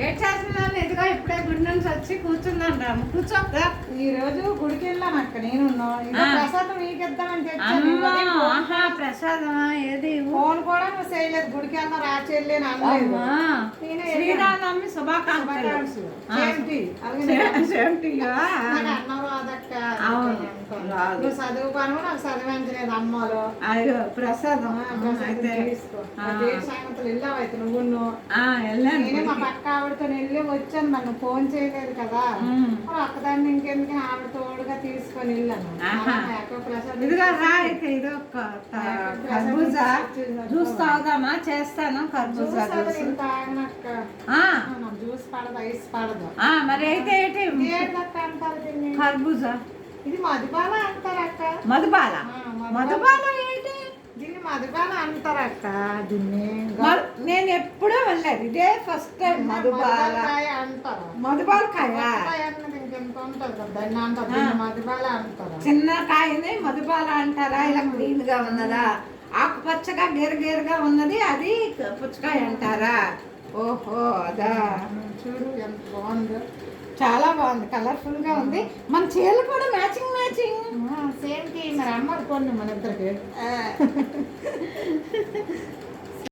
ఏం చేస్తున్నాను? ఇదిగో ఇప్పుడే గుడి నుంచి వచ్చి కూర్చున్నాను రా. కూర్చో. ఈ రోజు గుడికి వెళ్ళాను అక్క. నేను ప్రసాదం నీకిద్దామని ఆహా ప్రసాదమా? ఏది? ఫోన్ కూడా నువ్వు చేయలేదు. గుడికి వెళ్దాం రా చెల్లి అని అనలేదు. శ్రీరామనవమి శుభాకాంక్షలు. నువ్వు చదువుకోను, నాకు చదివించలేదు అమ్మలో. అయ్యో ప్రసాదం సాయంత్రం వెళ్ళావు అయితే నువ్వు. నేనే మా పక్క ఆవిడతో వెళ్ళి వచ్చాను. నన్ను ఫోన్ చేయలేదు కదా, ఒక్కదాన్ని ఇంకెందుకు ఆవిడ తోడుగా తీసుకొని వెళ్ళాను. కర్బూజా జ్యూస్ తాగుదామా? చేస్తాను కర్బూజా జ్యూస్ పడదు, ఐస్ పడదు. మరి అయితే అంటారు దీన్ని? కర్బూజా. ఇది మధుబాల అంటారక్క. మధుబాల? మధుబాల ఏంటి? దీన్ని మధుబాల అంటారక్క. దీన్ని నేను ఎప్పుడూ వెళ్ళలేదు, ఇదే ఫస్ట్ టైం. మధుబాల అంటారు. మధుబాల కాయ ఇంకెంత ఉంటుంది కదా, దాన్ని అంటారు. దీన్ని మధుబాల అంటారు. చిన్న కాయని మధుబాల అంటారా? ఇలా గ్రీన్ గా ఉన్నదా? ఆకుపచ్చగా గెరగెరగా ఉన్నది అది పుచ్చకాయ అంటారా? ఓహో అదా. చూడు ఎంత బాగుందో. చాలా బాగుంది, కలర్ఫుల్ గా ఉంది. మన చీరలు కూడా మ్యాచింగ్ సేమ్ మరి అమ్మారు కొన్ని మన ఇద్దరికి.